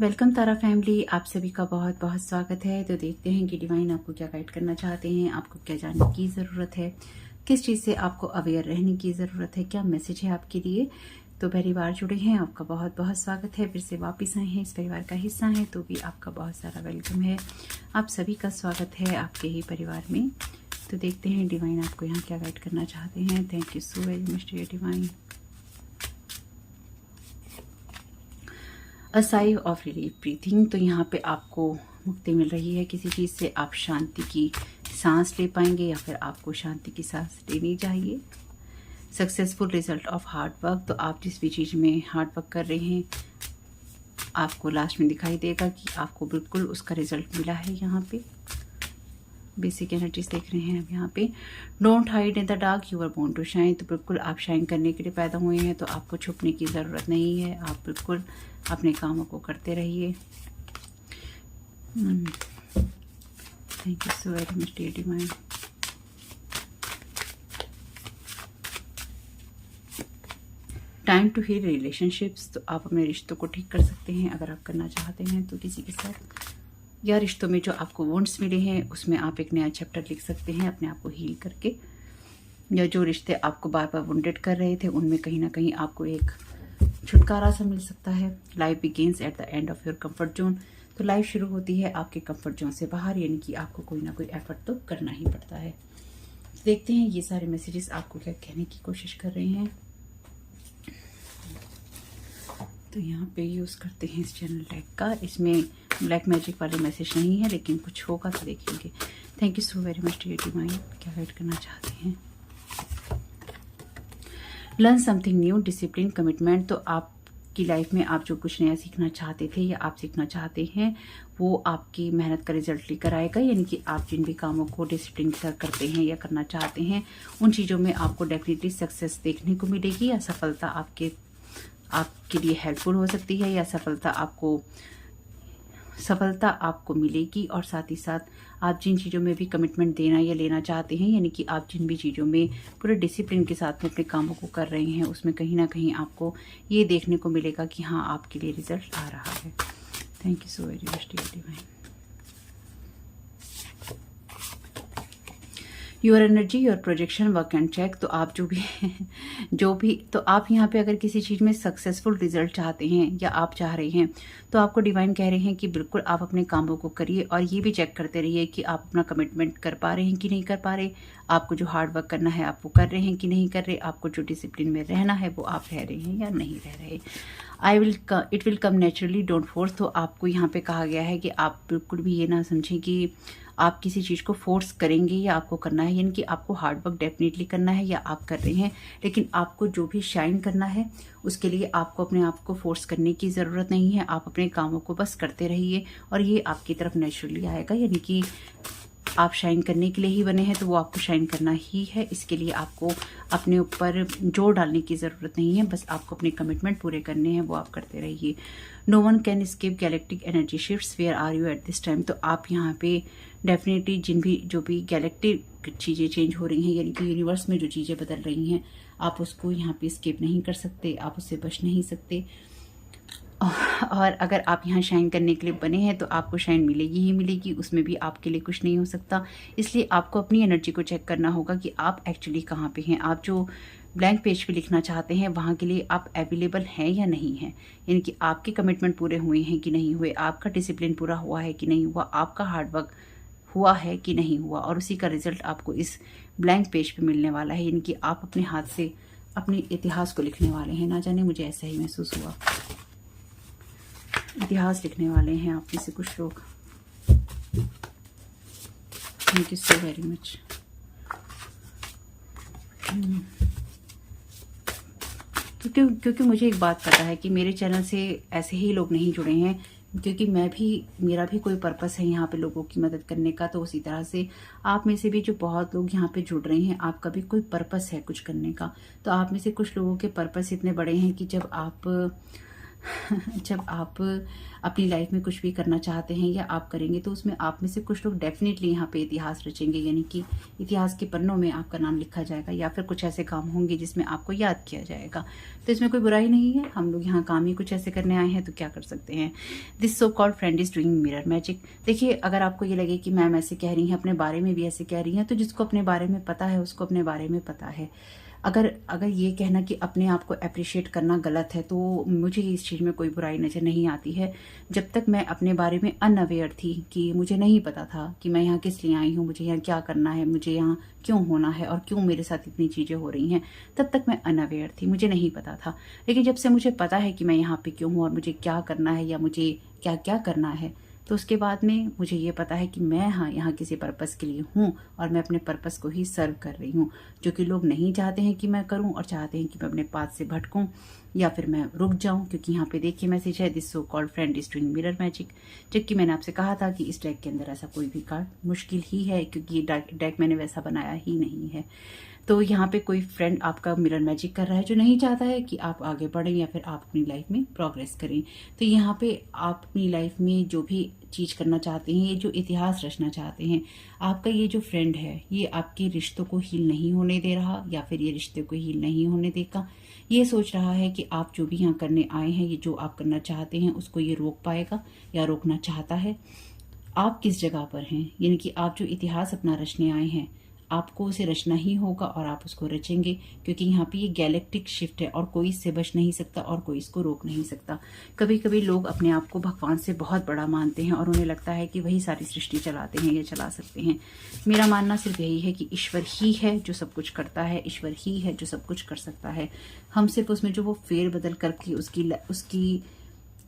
Welcome तारा family, आप सभी का बहुत बहुत स्वागत है। तो देखते हैं कि डिवाइन आपको क्या गाइड करना चाहते हैं, आपको क्या जानने की ज़रूरत है, किस चीज़ से आपको अवेयर रहने की ज़रूरत है, क्या मैसेज है आपके लिए। तो पहली बार जुड़े हैं, आपका बहुत बहुत स्वागत है। फिर से वापस आए हैं, इस परिवार का हिस्सा हैं तो भी आपका बहुत सारा वेलकम है। आप सभी का स्वागत है आपके ही परिवार में। तो देखते हैं डिवाइन आपको यहाँ क्या गाइड करना चाहते हैं। Thank you so very much dear divine. A sigh of relief breathing. तो यहाँ पे आपको मुक्ति मिल रही है किसी चीज़ से, आप शांति की सांस ले पाएंगे या फिर आपको शांति की सांस लेनी चाहिए। Successful result of hard work. तो आप जिस भी चीज़ में हार्ड वर्क कर रहे हैं आपको लास्ट में दिखाई देगा कि आपको बिल्कुल उसका रिजल्ट मिला है। यहाँ पे बेसिक एनर्जीज देख रहे हैं अब यहाँ पे। Don't hide in the dark, you are born to shine. तो बिल्कुल आप शाइन करने के लिए पैदा हुए हैं, तो आपको छुपने की ज़रूरत नहीं है। आप बिल्कुल अपने कामों को करते रहिए। Thank you so very much dear divine. Time to heal relationships. तो आप अपने रिश्तों को ठीक कर सकते हैं अगर आप करना चाहते हैं तो किसी के साथ, या रिश्तों में जो आपको वॉन्ट्स मिले हैं उसमें आप एक नया चैप्टर लिख सकते हैं अपने आप को हील करके। या जो रिश्ते आपको बार बार वुंडेड कर रहे थे उनमें कहीं ना कहीं आपको एक छुटकारा सा मिल सकता है। Life begins at the end of your comfort zone. तो लाइफ शुरू होती है आपके कंफर्ट जोन से बाहर, यानी कि आपको कोई ना कोई एफर्ट तो करना ही पड़ता है। देखते हैं ये सारे मैसेजेस आपको क्या कहने की कोशिश कर रहे हैं। तो यहाँ पे यूज़ करते हैं इस चैनल डेक का। इसमें ब्लैक मैजिक वाले मैसेज नहीं है, लेकिन कुछ होगा तो देखेंगे। Thank you so very much dear divine. क्या गाइड करना चाहते हैं। Learn something new, discipline, commitment. तो आपकी लाइफ में आप जो कुछ नया सीखना चाहते थे या आप सीखना चाहते हैं वो आपकी मेहनत का रिजल्ट लेकर आएगा। यानी कि आप जिन भी कामों को डिसिप्लिन के साथ करते हैं या करना चाहते हैं उन चीज़ों में आपको डेफिनेटली सक्सेस देखने को मिलेगी, या सफलता आपके लिए हेल्पफुल हो सकती है, या सफलता आपको मिलेगी। और साथ ही साथ आप जिन चीज़ों में भी कमिटमेंट देना या लेना चाहते हैं, यानी कि आप जिन भी चीज़ों में पूरे डिसिप्लिन के साथ में अपने कामों को कर रहे हैं उसमें कहीं ना कहीं आपको ये देखने को मिलेगा कि हाँ आपके लिए रिजल्ट आ रहा है। Thank you so very much dear divine. Your energy, your projection, work and check. तो आप जो भी तो आप यहाँ पे अगर किसी चीज़ में सक्सेसफुल रिजल्ट चाहते हैं या आप चाह रहे हैं तो आपको डिवाइन कह रहे हैं कि बिल्कुल आप अपने कामों को करिए और ये भी चेक करते रहिए कि आप अपना कमिटमेंट कर पा रहे हैं कि नहीं कर पा रहे। आपको जो हार्ड वर्क करना है आप वो कर रहे हैं कि नहीं कर रहे। आपको जो डिसिप्लिन में रहना है वो आप रह रहे हैं या नहीं रह रहे। It will come naturally, don't force. तो आपको यहाँ पे कहा गया है कि आप बिल्कुल भी ये ना समझें कि आप किसी चीज़ को फोर्स करेंगे या आपको करना है। यानी कि आपको हार्ड वर्क डेफिनेटली करना है या आप कर रहे हैं, लेकिन आपको जो भी शाइन करना है उसके लिए आपको अपने आप को फोर्स करने की ज़रूरत नहीं है। आप अपने कामों को बस करते रहिए और ये आपकी तरफ नेचुरली आएगा। यानी कि आप शाइन करने के लिए ही बने हैं तो वो आपको शाइन करना ही है। इसके लिए आपको अपने ऊपर जोर डालने की ज़रूरत नहीं है, बस आपको अपने कमिटमेंट पूरे करने हैं, वो आप करते रहिए। No one can escape galactic energy shifts, where are you at this time. तो आप यहाँ पे डेफिनेटली जो भी गैलेक्टिक चीज़ें चेंज हो रही हैं, यानी कि यूनिवर्स में जो चीज़ें बदल रही हैं, आप उसको यहाँ पे एस्केप नहीं कर सकते, आप उससे बच नहीं सकते। और अगर आप यहाँ शाइन करने के लिए बने हैं तो आपको शाइन मिलेगी ही मिलेगी, उसमें भी आपके लिए कुछ नहीं हो सकता। इसलिए आपको अपनी एनर्जी को चेक करना होगा कि आप एक्चुअली कहाँ पे हैं। आप जो ब्लैंक पेज पे लिखना चाहते हैं वहाँ के लिए आप अवेलेबल हैं या नहीं हैं। यानी कि आपके कमिटमेंट पूरे हुए हैं कि नहीं हुए, आपका डिसिप्लिन पूरा हुआ है कि नहीं हुआ, आपका हार्डवर्क हुआ है कि नहीं हुआ, और उसी का रिजल्ट आपको इस ब्लैंक पेज पे मिलने वाला है। यानी कि आप अपने हाथ से अपने इतिहास को लिखने वाले हैं। ना जाने मुझे ऐसा ही महसूस हुआ, इतिहास लिखने वाले हैं आप में से कुछ लोग। Thank you so very much. क्योंकि मुझे एक बात पता है कि मेरे चैनल से ऐसे ही लोग नहीं जुड़े हैं, क्योंकि मेरा भी कोई पर्पस है यहाँ पे लोगों की मदद करने का। तो उसी तरह से आप में से भी जो बहुत लोग यहाँ पे जुड़ रहे हैं, आपका भी कोई पर्पस है कुछ करने का। तो आप में से कुछ लोगों के पर्पस इतने बड़े हैं कि जब आप जब आप अपनी लाइफ में कुछ भी करना चाहते हैं या आप करेंगे तो उसमें आप में से कुछ लोग डेफिनेटली यहाँ पे इतिहास रचेंगे, यानी कि इतिहास के पन्नों में आपका नाम लिखा जाएगा, या फिर कुछ ऐसे काम होंगे जिसमें आपको याद किया जाएगा। तो इसमें कोई बुराई नहीं है, हम लोग यहाँ काम ही कुछ ऐसे करने आए हैं तो क्या कर सकते हैं। This so called friend is doing mirror magic. देखिए, अगर आपको ये लगे कि मैम ऐसे कह रही हैं, अपने बारे में भी ऐसे कह रही हैं, तो जिसको अपने बारे में पता है उसको अपने बारे में पता है। अगर ये कहना कि अपने आप को अप्रिशिएट करना गलत है, तो मुझे इस चीज़ में कोई बुराई नज़र नहीं आती है। जब तक मैं अपने बारे में अनअवेयर थी, कि मुझे नहीं पता था कि मैं यहाँ किस लिए आई हूँ, मुझे यहाँ क्या करना है, मुझे यहाँ क्यों होना है और क्यों मेरे साथ इतनी चीज़ें हो रही हैं, तब तक मैं अनअवेयर थी, मुझे नहीं पता था। लेकिन जब से मुझे पता है कि मैं यहाँ पे क्यों हूँ और मुझे क्या करना है या मुझे क्या क्या करना है, तो उसके बाद में मुझे ये पता है कि मैं यहाँ किसी पर्पस के लिए हूँ और मैं अपने पर्पस को ही सर्व कर रही हूँ, जो कि लोग नहीं चाहते हैं कि मैं करूँ और चाहते हैं कि मैं अपने पाथ से भटकूँ या फिर मैं रुक जाऊँ। क्योंकि यहाँ पे देखिए मैसेज है, this so called friend is doing mirror magic. जबकि मैंने आपसे कहा था कि इस डेक के अंदर ऐसा कोई भी कार्ड मुश्किल ही है, क्योंकि ये डेक मैंने वैसा बनाया ही नहीं है। तो यहाँ पे कोई फ्रेंड आपका मिरर मैजिक कर रहा है जो नहीं चाहता है कि आप आगे बढ़ें या फिर आप अपनी लाइफ में प्रोग्रेस करें। तो यहाँ पे आप अपनी लाइफ में जो भी चीज़ करना चाहते हैं, ये जो इतिहास रचना चाहते हैं, आपका ये जो फ्रेंड है ये आपके रिश्तों को हील नहीं होने दे रहा, या फिर ये रिश्ते को हील नहीं होने देगा। ये सोच रहा है कि आप जो भी यहाँ करने आए हैं, ये जो आप करना चाहते हैं, उसको ये रोक पाएगा या रोकना चाहता है। आप किस जगह पर हैं, यानी कि आप जो इतिहास अपना रचने आए हैं, आपको उसे रचना ही होगा और आप उसको रचेंगे, क्योंकि यहाँ पे ये गैलेक्टिक शिफ्ट है और कोई इससे बच नहीं सकता और कोई इसको रोक नहीं सकता। कभी कभी लोग अपने आप को भगवान से बहुत बड़ा मानते हैं और उन्हें लगता है कि वही सारी सृष्टि चलाते हैं या चला सकते हैं। मेरा मानना सिर्फ यही है कि ईश्वर ही है जो सब कुछ करता है, ईश्वर ही है जो सब कुछ कर सकता है। हम सिर्फ उसमें जो वो फेर बदल करके उसकी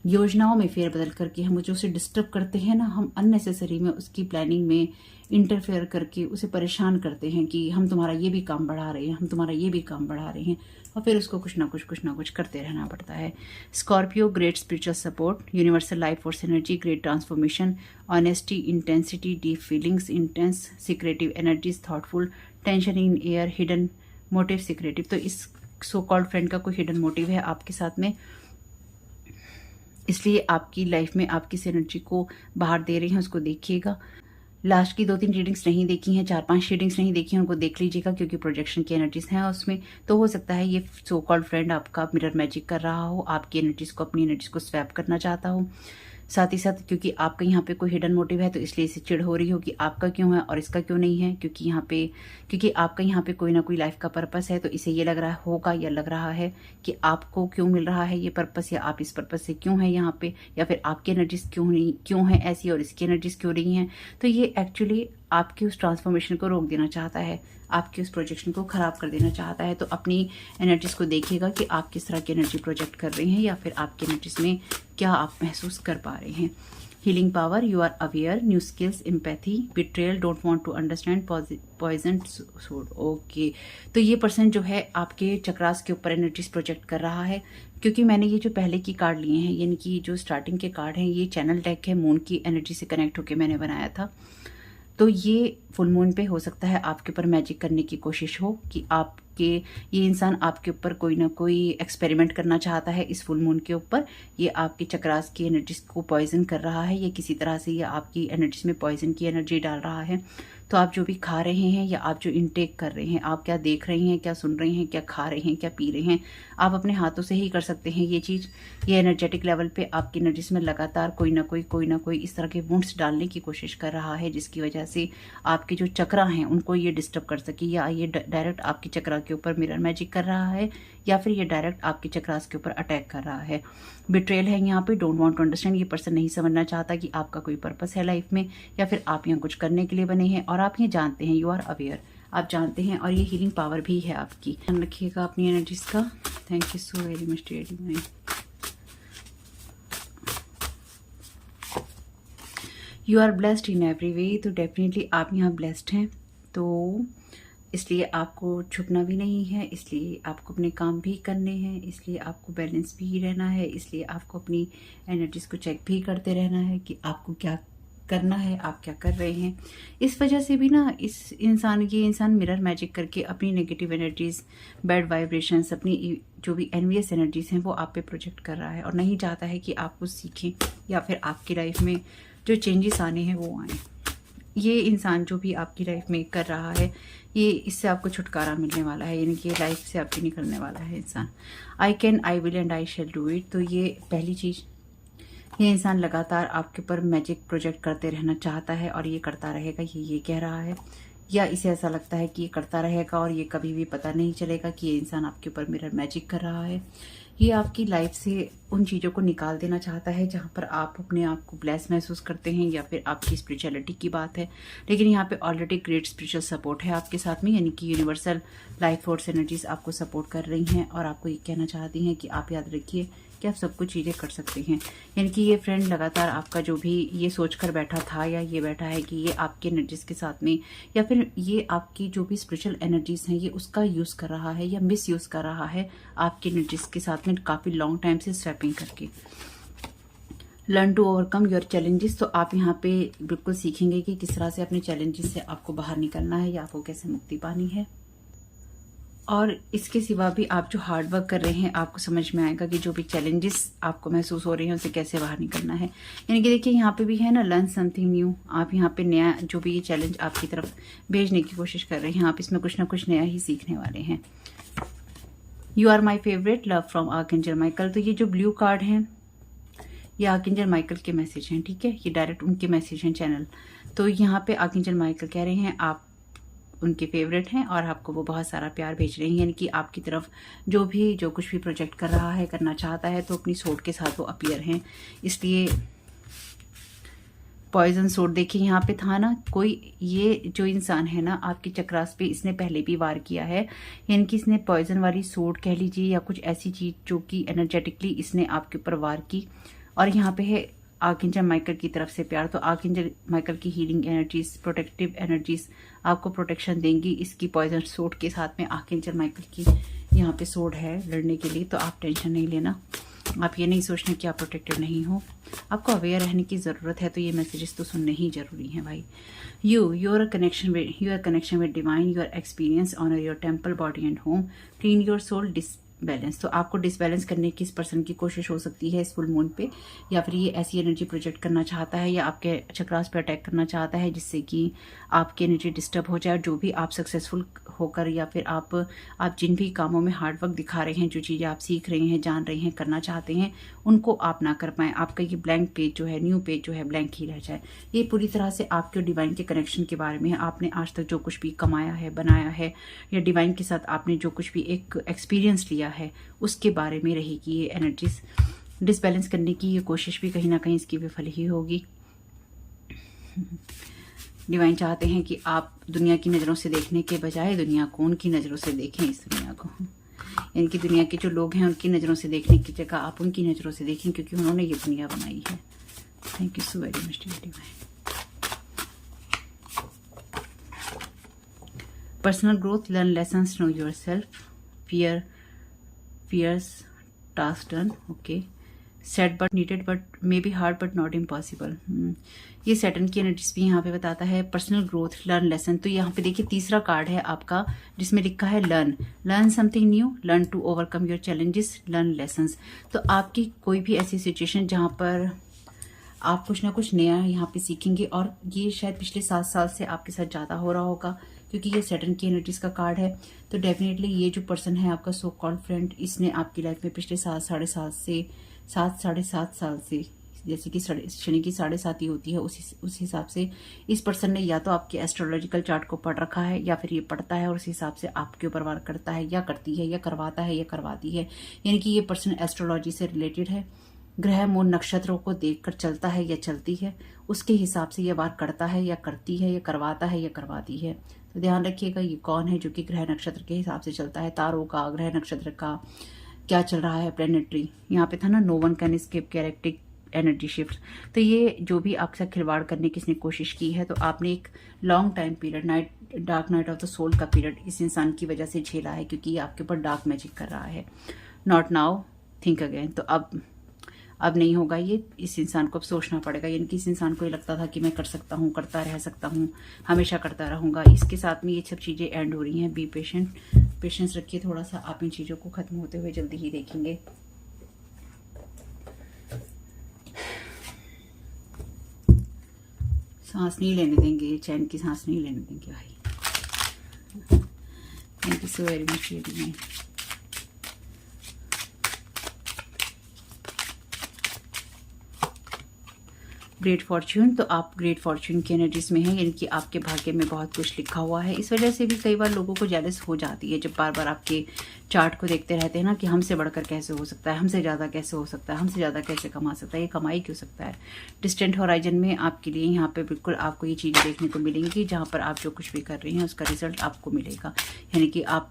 योजनाओं में फेरबदल करके हम जो उसे डिस्टर्ब करते हैं ना, हम अननेसेसरी में उसकी प्लानिंग में इंटरफेयर करके उसे परेशान करते हैं कि हम तुम्हारा ये भी काम बढ़ा रहे हैं, हम तुम्हारा ये भी काम बढ़ा रहे हैं, और फिर उसको कुछ ना कुछ करते रहना पड़ता है। Scorpio, great spiritual support, universal life force energy, great transformation, honesty, intensity, deep feelings, intense, secretive energies, thoughtful, tension in air, hidden motive, secretive. तो इस सो कॉल्ड फ्रेंड का कोई हिडन मोटिव है आपके साथ में, इसलिए आपकी लाइफ में आप किस एनर्जी को बाहर दे रहे हैं उसको देखिएगा। लास्ट की 2-3 रीडिंग्स नहीं देखी हैं, 4-5 रीडिंग्स नहीं देखी हैं, उनको देख लीजिएगा, क्योंकि प्रोजेक्शन की एनर्जीज हैं उसमें। तो हो सकता है ये सो कॉल्ड फ्रेंड आपका मिरर मैजिक कर रहा हो, आपकी एनर्जीज को, अपनी एनर्जीज को स्वैप करना चाहता हो। साथ ही साथ क्योंकि आपका यहाँ पे कोई हिडन मोटिव है, तो इसलिए इसे चिढ़ हो रही हो कि आपका क्यों है और इसका क्यों नहीं है, क्योंकि आपका यहाँ पे कोई ना कोई लाइफ का पर्पस है। तो इसे ये लग रहा होगा या लग रहा है कि आपको क्यों मिल रहा है ये पर्पस, या आप इस पर्पस से क्यों है यहाँ पे, या फिर आपकी एनर्जीज क्यों है ऐसी और इसकी एनर्जीज क्यों नहीं है। तो ये एक्चुअली आपकी उस ट्रांसफॉर्मेशन को रोक देना चाहता है, आपके उस प्रोजेक्शन को खराब कर देना चाहता है। तो अपनी एनर्जीज को देखिएगा कि आप किस तरह की एनर्जी प्रोजेक्ट कर रहे हैं, या फिर आपकी एनर्जीज में क्या आप महसूस कर पा रहे हैं। Healing power, you are aware, new skills, empathy, betrayal, don't want to understand, poison sod. Okay, तो ये पर्सन जो है आपके चक्रास के ऊपर एनर्जीज प्रोजेक्ट कर रहा है। क्योंकि मैंने ये जो पहले की कार्ड लिए हैं, यानी कि जो स्टार्टिंग के कार्ड हैं, ये चैनल डेक है, मून की एनर्जी से कनेक्ट होकर मैंने बनाया था। तो ये फुल मून पे हो सकता है आपके ऊपर मैजिक करने की कोशिश हो, कि ये इंसान आपके ऊपर कोई ना कोई एक्सपेरिमेंट करना चाहता है इस फुल मून के ऊपर। ये आपके चक्रास की एनर्जीज को पॉइजन कर रहा है, ये किसी तरह से ये आपकी एनर्जीज में पॉइजन की एनर्जी डाल रहा है। तो आप जो भी खा रहे हैं या आप जो इनटेक कर रहे हैं, आप क्या देख रहे हैं, क्या सुन रहे हैं, क्या खा रहे हैं, क्या पी रहे हैं, आप अपने हाथों से ही कर सकते हैं ये चीज़। ये एनर्जेटिक लेवल पे आपकी एनर्जीज में लगातार कोई ना कोई इस तरह के वुंड्स डालने की कोशिश कर रहा है, जिसकी वजह से आपके जो चक्रा हैं उनको ये डिस्टर्ब कर सके, या ये डायरेक्ट आपके चक्रा के ऊपर मिरर मैजिक कर रहा है, या फिर ये डायरेक्ट आपके चक्रास के ऊपर अटैक कर रहा है। बिट्रेयल है यहाँ पे, डोंट वांट टू अंडरस्टैंड, ये पर्सन नहीं समझना चाहता कि आपका कोई पर्पस है लाइफ में, या फिर आप यहाँ कुछ करने के लिए बने हैं और आप ये जानते हैं, यू आर अवेयर, आप जानते हैं, और ये हीलिंग पावर भी है आपकी। ध्यान रखिएगा अपनी एनर्जीज का। Thank you so very much dear divine. You are blessed in every way, तो डेफिनेटली आप यहाँ ब्लेस्ड हैं, तो इसलिए आपको छुपना भी नहीं है, इसलिए आपको अपने काम भी करने हैं, इसलिए आपको बैलेंस भी रहना है, इसलिए आपको अपनी एनर्जीज को चेक भी करते रहना है कि आपको क्या करना है, आप क्या कर रहे हैं। इस वजह से भी ना ये इंसान मिरर मैजिक करके अपनी नेगेटिव एनर्जीज, बैड वाइब्रेशंस, अपनी जो भी एनवियस एनर्जीज हैं वो आप पे प्रोजेक्ट कर रहा है और नहीं चाहता है कि आप कुछ सीखें या फिर आपकी लाइफ में जो चेंजेस आने हैं वो आए। ये इंसान जो भी आपकी लाइफ में कर रहा है, ये इससे आपको छुटकारा मिलने वाला है, यानी कि लाइफ से आपकी निकलने वाला है इंसान। I can, I will and I shall do it. तो ये पहली चीज़, ये इंसान लगातार आपके ऊपर मैजिक प्रोजेक्ट करते रहना चाहता है और ये करता रहेगा, ये कह रहा है, या इसे ऐसा लगता है कि ये करता रहेगा और ये कभी भी पता नहीं चलेगा कि ये इंसान आपके ऊपर मिरर मैजिक कर रहा है। ये आपकी लाइफ से उन चीज़ों को निकाल देना चाहता है जहाँ पर आप अपने आप को ब्लेस महसूस करते हैं या फिर आपकी स्पिरिचुअलिटी की बात है। लेकिन यहाँ पे ऑलरेडी ग्रेट स्पिरिचुअल सपोर्ट है आपके साथ में, यानी कि यूनिवर्सल लाइफ फोर्स एनर्जीज आपको सपोर्ट कर रही हैं और आपको ये कहना चाहती हैं कि आप याद रखिए कि आप सब कुछ चीज़ें कर सकते हैं। यानी कि ये फ्रेंड लगातार आपका जो भी ये सोच कर बैठा था या ये बैठा है कि ये आपके एनर्जीज के साथ में या फिर ये आपकी जो भी स्पिरिचुअल एनर्जीज हैं ये उसका यूज़ कर रहा है या मिस यूज़ कर रहा है आपके एनर्जीज के साथ में काफ़ी लॉन्ग टाइम से स्वैपिंग करके। Learn to overcome your challenges. तो आप यहाँ पे बिल्कुल सीखेंगे कि किस तरह से अपने चैलेंजेस से आपको बाहर निकलना है या आपको कैसे मुक्ति पानी है। और इसके सिवा भी आप जो हार्ड वर्क कर रहे हैं आपको समझ में आएगा कि जो भी चैलेंजेस आपको महसूस हो रहे हैं उसे कैसे बाहर निकलना है। यानी कि देखिए यहाँ पे भी है ना, लर्न समथिंग न्यू। आप यहाँ पे नया जो भी ये चैलेंज आपकी तरफ भेजने की कोशिश कर रहे हैं, आप इसमें कुछ ना कुछ नया ही सीखने वाले हैं। You are my favourite, love from archangel Michael. तो ये जो ब्लू कार्ड है ये आर्कएंजल माइकल के मैसेज हैं, ठीक है, ये डायरेक्ट उनके मैसेज हैं चैनल। तो यहाँ पे आर्कएंजल माइकल कह रहे हैं आप उनके फेवरेट हैं और आपको वो बहुत सारा प्यार भेज रहे हैं। यानी कि आपकी तरफ जो कुछ भी प्रोजेक्ट कर रहा है, करना चाहता है, तो अपनी सोट के साथ वो अपीयर हैं। इसलिए पॉइजन सोट देखिए यहाँ पे था ना, कोई ये जो इंसान है ना आपकी चक्रास पे इसने पहले भी वार किया है, यानी कि इसने पॉइजन वाली सोट कह लीजिए या कुछ ऐसी चीज जो कि एनर्जेटिकली इसने आपके ऊपर वार की। और यहाँ पे है आर्कएंजल माइकल की तरफ से प्यार। तो आर्कएंजल माइकल की हीलिंग एनर्जीज, प्रोटेक्टिव एनर्जीज आपको प्रोटेक्शन देंगी इसकी पॉइजन सोड के साथ में। आर्कएंजल माइकल की यहाँ पे सोड है लड़ने के लिए, तो आप टेंशन नहीं लेना, आप ये नहीं सोचना कि आप प्रोटेक्टेड नहीं हो, आपको अवेयर रहने की ज़रूरत है। तो ये मैसेजेस तो सुनने ही जरूरी हैं भाई। Your connection with divine, your experience, honour your temple, body and home, clean your soul, balance. तो आपको डिसबैलेंस करने की इस पर्सन की कोशिश हो सकती है इस फुल मून पे, या फिर ये ऐसी एनर्जी प्रोजेक्ट करना चाहता है या आपके चक्रास पे अटैक करना चाहता है जिससे कि आपकी एनर्जी डिस्टर्ब हो जाए। जो भी आप सक्सेसफुल होकर या फिर आप जिन भी कामों में हार्ड वर्क दिखा रहे हैं, जो चीज़ें आप सीख रहे हैं, जान रहे हैं, करना चाहते हैं, उनको आप ना कर पाएँ। आपका ये ब्लैंक पेज जो है, न्यू पेज जो है, ब्लैंक ही रह जाए। ये पूरी तरह से आपके डिवाइन के कनेक्शन के बारे में है। आपने आज तक जो कुछ भी कमाया है, बनाया है, या डिवाइन के साथ आपने जो कुछ भी एक एक्सपीरियंस लिया है उसके बारे में रहेगी ये एनर्जीज। डिसबैलेंस करने की ये कोशिश भी कहीं ना कहीं इसकी विफल ही होगी। डिवाइन चाहते हैं कि आप दुनिया की नज़रों से देखने के बजाय दुनिया को उनकी नज़रों से देखें। इस दुनिया को, यानी कि दुनिया के जो लोग हैं उनकी नज़रों से देखने की जगह आप उनकी नज़रों से देखें, क्योंकि उन्होंने ये दुनिया बनाई है। Thank you so very much divine. Personal growth, learn lessons, know your self, fears, task done, okay, set but needed but may be hard but not impossible। ये सैटर्न की एनर्जीज भी यहाँ पे बताता है। Personal growth, learn lesson. तो यहाँ पे देखिए तीसरा कार्ड है आपका जिसमें लिखा है learn something new, learn to overcome your challenges, learn lessons. तो आपकी कोई भी ऐसी सिचुएशन जहाँ पर आप कुछ ना कुछ नया यहाँ पे सीखेंगे, और ये शायद पिछले 7 साल से आपके साथ ज़्यादा हो रहा होगा क्योंकि ये सैटर्न की एनर्जीज का कार्ड है। तो डेफिनेटली ये जो पर्सन है आपका सो कॉल्ड फ्रेंड, इसने आपकी लाइफ में पिछले 7 साढ़े सात साल से, जैसे कि शनि की 7.5 होती है उस हिसाब से इस पर्सन ने या तो आपके एस्ट्रोलॉजिकल चार्ट को पढ़ रखा है या फिर ये पढ़ता है और उस हिसाब से आपके ऊपर वार करता है या करती है या करवाता है या करवाती है। यानी कि ये पर्सन एस्ट्रोलॉजी से रिलेटेड है, ग्रह मूल नक्षत्रों को देखकर चलता है या चलती है, उसके हिसाब से ये वार करता है या करती है या करवाता है या करवाती है। तो ध्यान रखिएगा ये कौन है जो कि ग्रह नक्षत्र के हिसाब से चलता है, तारों का, ग्रह नक्षत्र का क्या चल रहा है, प्लेनेटरी। यहाँ पे था ना नो वन कैन एस्केप कैरेक्टिक एनर्जी शिफ्ट। तो ये जो भी आपके साथ खिलवाड़ करने की इसने कोशिश की है, तो आपने एक long time period, dark night of the soul का पीरियड इस इंसान की वजह से झेला है, क्योंकि ये आपके ऊपर डार्क मैजिक कर रहा है। Not now, think again. तो अब अब नहीं होगा ये, इस इंसान को अब सोचना पड़ेगा। यानी कि इस इंसान को ये लगता था कि मैं कर सकता हूँ, करता रह सकता हूँ, हमेशा करता रहूँगा। इसके साथ में ये सब चीज़ें एंड हो रही हैं। बी पेशेंट, पेशेंस रखिए थोड़ा सा, आप इन चीज़ों को ख़त्म होते हुए जल्दी ही देखेंगे। सांस नहीं लेने देंगे, चैन की सांस नहीं लेने देंगे भाई। Thank you so very much. Great Fortune, तो आप ग्रेट फॉर्च्यून की एनर्जीज में हैं, यानी कि आपके भाग्य में बहुत कुछ लिखा हुआ है। इस वजह से भी कई बार लोगों को जेलस हो जाती है, जब बार बार आपके चार्ट को देखते रहते हैं ना कि हमसे बढ़कर कैसे हो सकता है, हमसे ज़्यादा कैसे हो सकता है, हमसे ज़्यादा कैसे कमा सकता है, ये कमाई क्यों सकता है। डिस्टेंट होराइजन में आपके लिए यहाँ पे बिल्कुल आपको ये चीज़ें देखने को मिलेंगी, जहाँ पर आप जो कुछ भी कर रही हैं उसका रिजल्ट आपको मिलेगा। यानी कि आप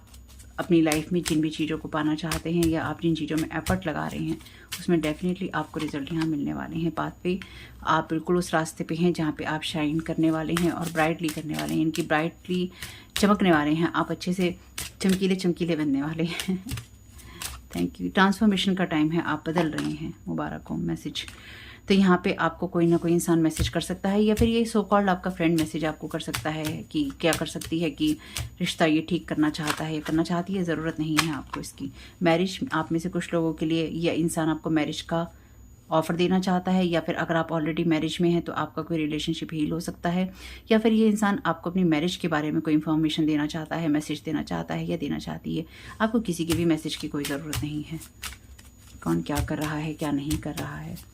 अपनी लाइफ में जिन भी चीज़ों को पाना चाहते हैं या आप जिन चीज़ों में एफर्ट लगा रहे हैं उसमें डेफिनेटली आपको रिजल्ट यहाँ मिलने वाले हैं। पाथ पे आप बिल्कुल उस रास्ते पे हैं जहाँ पे आप शाइन करने वाले हैं और ब्राइटली करने वाले हैं, इनकी ब्राइटली चमकने वाले हैं। आप अच्छे से चमकीले चमकीले बनने वाले हैं। Thank you. ट्रांसफॉर्मेशन का टाइम है, आप बदल रहे हैं, मुबारक हो। मैसेज तो यहाँ पे आपको कोई ना कोई इंसान मैसेज कर सकता है, या फिर ये सो कॉल्ड आपका फ्रेंड मैसेज आपको कर सकता है कि क्या कर सकती है कि रिश्ता ये ठीक करना चाहता है या करना चाहती है। ज़रूरत नहीं है आपको इसकी। मैरिज आप में से कुछ लोगों के लिए या इंसान आपको मैरिज का ऑफर देना चाहता है, या फिर अगर आप ऑलरेडी मैरिज में हैं तो आपका कोई रिलेशनशिप हील हो सकता है, या फिर ये इंसान आपको अपनी मैरिज के बारे में कोई इन्फॉर्मेशन देना चाहता है, मैसेज देना चाहता है या देना चाहती है। आपको किसी के भी मैसेज की कोई ज़रूरत नहीं है। कौन क्या कर रहा है, क्या नहीं कर रहा है।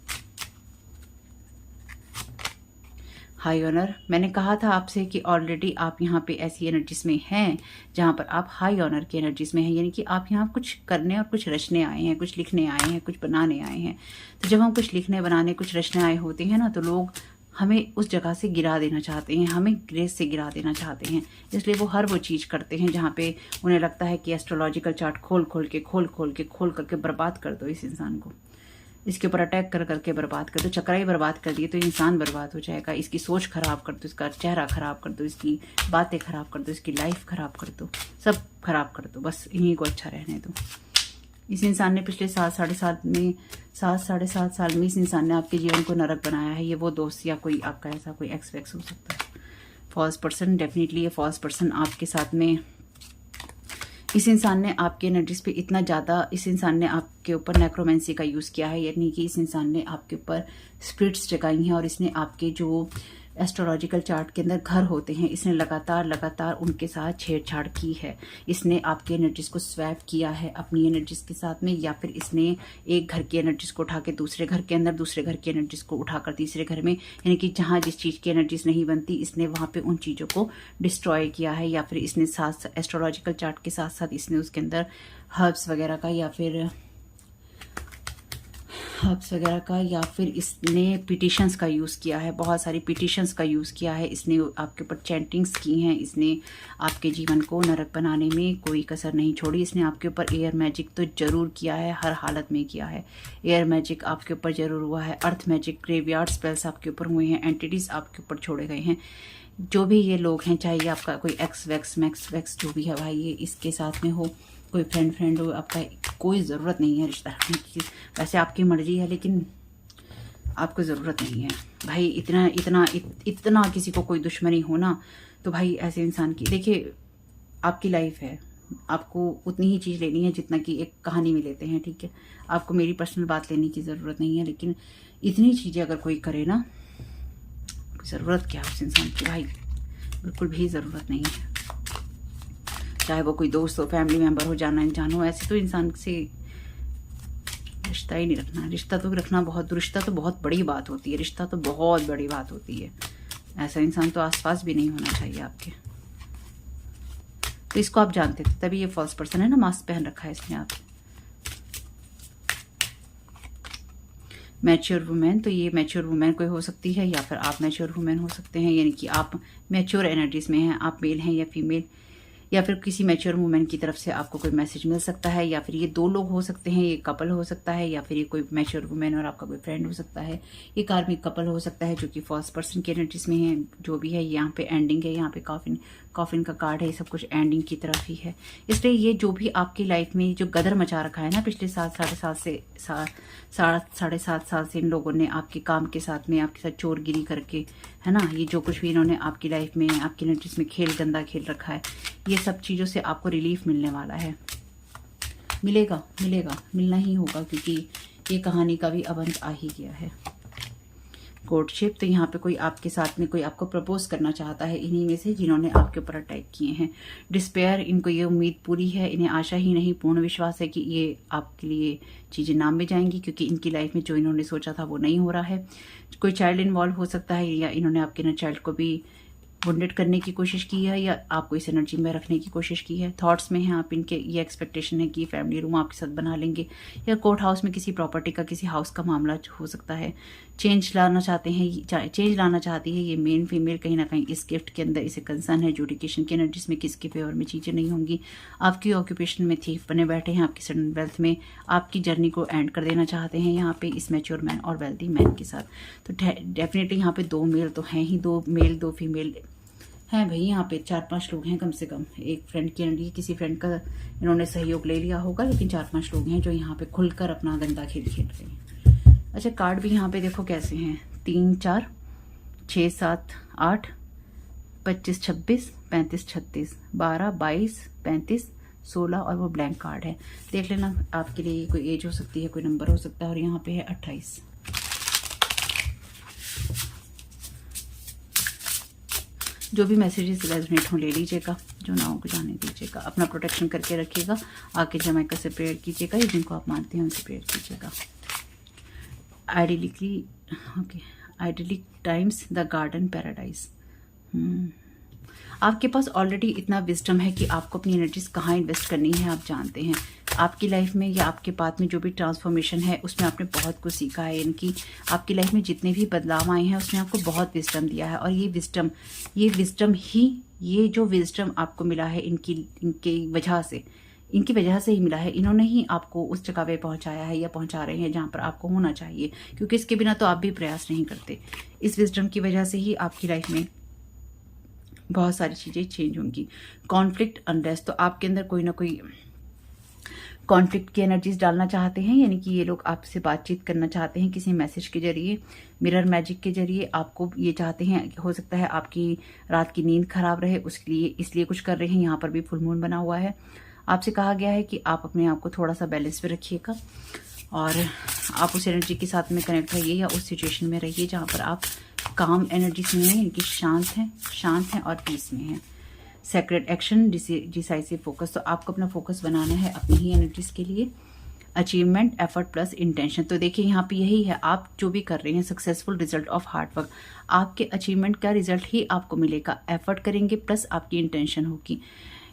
हाई ऑनर, मैंने कहा था आपसे कि ऑलरेडी आप यहाँ पे ऐसी एनर्जीज में हैं जहाँ पर आप हाई ऑनर की एनर्जीज में हैं, यानी कि आप यहाँ कुछ करने और कुछ रचने आए हैं, कुछ लिखने आए हैं, कुछ बनाने आए हैं। तो जब हम कुछ लिखने बनाने कुछ रचने आए होते हैं ना, तो लोग हमें उस जगह से गिरा देना चाहते हैं, हमें ग्रेस से गिरा देना चाहते हैं। इसलिए वो हर वो चीज़ करते हैं जहाँ पे उन्हें लगता है कि एस्ट्रोलॉजिकल चार्ट खोल करके बर्बाद कर दो इस इंसान को, इसके ऊपर अटैक कर करके बर्बाद कर दो। चक्रा ही बर्बाद कर दिए तो इंसान बर्बाद हो जाएगा। इसकी सोच खराब कर दो, इसका चेहरा खराब कर दो, इसकी बातें खराब कर दो, इसकी लाइफ खराब कर दो, सब खराब कर दो, बस इन्हीं को अच्छा रहने दो। इस इंसान ने पिछले 7-7.5 साल में इस इंसान ने आपके जीवन को नरक बनाया है। ये वो दोस्त या कोई आपका ऐसा कोई एक्स वैक्स हो सकता है। फॉल्स पर्सन, डेफिनेटली ये फॉल्स पर्सन आपके साथ में, इस इंसान ने आपके एनर्जीज पे इतना ज़्यादा, इस इंसान ने आपके ऊपर नेक्रोमेंसी का यूज़ किया है, यानी कि इस इंसान ने आपके ऊपर स्पिरिट्स जगाई हैं और इसने आपके जो एस्ट्रोलॉजिकल चार्ट के अंदर घर होते हैं, इसने लगातार उनके साथ छेड़छाड़ की है। इसने आपके एनर्जीज को स्वैप किया है अपनी एनर्जीज के साथ में, या फिर इसने एक घर की एनर्जीज को उठा के दूसरे घर के अंदर, दूसरे घर की एनर्जीज को उठाकर तीसरे घर में, यानी कि जहाँ जिस चीज़ की एनर्जीज नहीं बनती इसने वहाँ पे उन चीज़ों को डिस्ट्रॉय किया है। या फिर इसने साथ एस्ट्रोलॉजिकल चार्ट के साथ साथ इसने उसके अंदर हर्ब्स वगैरह का या फिर इसने पिटिशंस का यूज़ किया है, बहुत सारी पिटिशंस का यूज़ किया है। इसने आपके ऊपर चैंटिंग्स की हैं, इसने आपके जीवन को नरक बनाने में कोई कसर नहीं छोड़ी। इसने आपके ऊपर एयर मैजिक तो ज़रूर किया है, हर हालत में किया है। एयर मैजिक आपके ऊपर ज़रूर हुआ है, अर्थ मैजिक, ग्रेवयार्ड स्पेल्स आपके ऊपर हुए हैं, एंटिटीज़ आपके ऊपर छोड़े गए हैं। जो भी ये लोग हैं, चाहे ये आपका कोई एक्स वैक्स मैक्स वैक्स जो भी है भाई, ये इसके साथ में हो, कोई फ्रेंड हो, आपका कोई ज़रूरत नहीं है रिश्ता रखने की। वैसे आपकी मर्जी है लेकिन आपको ज़रूरत नहीं है भाई। इतना किसी को कोई दुश्मनी हो ना, तो भाई ऐसे इंसान की, देखिए आपकी लाइफ है, आपको उतनी ही चीज़ लेनी है जितना कि एक कहानी में लेते हैं, ठीक है। आपको मेरी पर्सनल बात लेने की ज़रूरत नहीं है, लेकिन इतनी चीज़ें अगर कोई करे ना, ज़रूरत क्या है उस इंसान की भाई, बिल्कुल भी ज़रूरत नहीं है। चाहे वो कोई दोस्त हो, फैमिली मेंबर हो, जाना अनजान हो, ऐसे तो इंसान से रिश्ता ही नहीं रखना। रिश्ता तो बहुत बड़ी बात होती है, रिश्ता तो बहुत बड़ी बात होती है। ऐसा इंसान तो आसपास भी नहीं होना चाहिए आपके। तो इसको आप जानते थे, तभी ये फॉल्स पर्सन है ना, मास्क पहन रखा है इसने। आप मैच्योर वुमेन, तो ये मैच्योर वुमेन कोई हो सकती है, या फिर आप मैच्योर वुमेन हो सकते हैं, यानी कि आप मैच्योर एनर्जीज में हैं। आप मेल हैं या फीमेल, या फिर किसी मैच्योर वुमेन की तरफ से आपको कोई मैसेज मिल सकता है, या फिर ये 2 लोग हो सकते हैं, ये कपल हो सकता है, या फिर ये कोई मैच्योर वुमेन और आपका कोई फ्रेंड हो सकता है, ये कार्मिक कपल हो सकता है जो कि फर्स्ट पर्सन की एनर्जीज में है। जो भी है यहाँ पे एंडिंग है, यहाँ पे कॉफिन का कार्ड है, ये सब कुछ एंडिंग की तरफ ही है। इसलिए ये जो भी आपकी लाइफ में जो गदर मचा रखा है ना पिछले 7.5 साल से इन लोगों ने आपके काम के साथ में आपके साथ चोरगिरी करके, है ना, ये जो कुछ भी इन्होंने आपकी लाइफ में आपकी एनर्जीज में गंदा खेल रखा है, ये सब चीज़ों से आपको रिलीफ मिलने वाला है। मिलेगा, मिलना ही होगा, क्योंकि ये कहानी का भी अब अंत आ ही गया है। कोर्टशिप, तो यहाँ पे कोई आपके साथ में कोई आपको प्रपोज करना चाहता है, इन्हीं में से जिन्होंने आपके ऊपर अटैक किए हैं। डिस्पेयर, इनको ये उम्मीद पूरी है, इन्हें आशा ही नहीं पूर्ण विश्वास है कि ये आपके लिए चीज़ें नाम में जाएंगी, क्योंकि इनकी लाइफ में जो इन्होंने सोचा था वो नहीं हो रहा है। कोई चाइल्ड इन्वॉल्व हो सकता है, या इन्होंने आपके ना चाइल्ड को भी वुंडेड करने की कोशिश की है, या आपको इस एनर्जी में रखने की कोशिश की है। थॉट्स में है आप इनके, ये एक्सपेक्टेशन है कि फैमिली रूम आपके साथ बना लेंगे, या कोर्ट हाउस में किसी प्रॉपर्टी का, किसी हाउस का मामला हो सकता है। चेंज लाना चाहते हैं, चेंज लाना चाहती है ये मेल फीमेल, कहीं ना कहीं इस गिफ्ट के अंदर इसे कंसर्न है। जुडिकेशन की एनर्जीज में किसके फेवर में चीज़ें नहीं होंगी। आपकी ऑक्यूपेशन में थीफ बने बैठे हैं, आपकी सडन वेल्थ में आपकी जर्नी को एंड कर देना चाहते हैं यहाँ पे इस मैच्योर मैन और वेल्दी मैन के साथ। तो डेफिनेटली यहाँ पे 2 मेल तो हैं ही, 2 मेल 2 फीमेल हैं भाई। यहाँ पे 4-5 लोग हैं कम से कम। एक फ्रेंड की एनर्जी, किसी फ्रेंड का इन्होंने सहयोग ले लिया होगा, लेकिन 4-5 लोग हैं जो यहाँ पे खुलकर अपना गंदा खेल खेल रहे हैं। अच्छा, कार्ड भी यहाँ पे देखो कैसे हैं, 3 4 6 7 8 25 26 35 36 12 22 35 16 और वो ब्लैंक कार्ड है। देख लेना, आपके लिए कोई एज हो सकती है, कोई नंबर हो सकता है, और यहाँ पे है 28। जो भी मैसेजेस रेजोनेट हो ले लीजिएगा, जो ना हो को जाने दीजिएगा। अपना प्रोटेक्शन करके रखिएगा, आके जमाइका से प्रेयर कीजिएगा, ये जिनको आप मानते हैं उनसे प्रेयर कीजिएगा। Idyllic times, the garden paradise. आपके पास ऑलरेडी इतना विजडम है कि आपको अपनी एनर्जीज कहाँ इन्वेस्ट करनी है, आप जानते हैं। आपकी लाइफ में या आपके पाथ में जो भी ट्रांसफॉर्मेशन है उसमें आपने बहुत कुछ सीखा है, यानी आपकी लाइफ में जितने भी बदलाव आए हैं उसने आपको बहुत विजडम दिया है। और ये जो विजडम आपको मिला है इनकी वजह से ही मिला है। इन्होंने ही आपको उस जगह पे पहुंचाया है या पहुंचा रहे हैं जहां पर आपको होना चाहिए, क्योंकि इसके बिना तो आप भी प्रयास नहीं करते। इस विजडम की वजह से ही आपकी लाइफ में बहुत सारी चीज़ें चेंज होंगी। कॉन्फ्लिक्ट, अनरेस्ट, तो आपके अंदर कोई ना कोई कॉन्फ्लिक्ट की एनर्जीज डालना चाहते हैं, यानी कि ये लोग आपसे बातचीत करना चाहते हैं किसी मैसेज के जरिए, मिरर मैजिक के जरिए। आपको ये चाहते हैं, हो सकता है आपकी रात की नींद खराब रहे, उसके लिए इसलिए कुछ कर रहे हैं। यहाँ पर भी फुल मून बना हुआ है। आपसे कहा गया है कि आप अपने आप को थोड़ा सा बैलेंस में रखिएगा और आप उस एनर्जी के साथ में कनेक्ट रहिए, या उस सिचुएशन में रहिए जहाँ पर आप काम एनर्जीज में हैं, यानी कि शांत हैं और पीस में हैं। सेक्रेट एक्शन, डिसाइसिव फोकस, तो आपको अपना फोकस बनाना है अपनी ही एनर्जीज के लिए। अचीवमेंट, एफर्ट प्लस इंटेंशन, तो देखिए यहाँ पे यही है, आप जो भी कर रहे हैं, successful result of hard work, आपके अचीवमेंट का रिजल्ट ही आपको मिलेगा। एफर्ट करेंगे प्लस आपकी इंटेंशन होगी।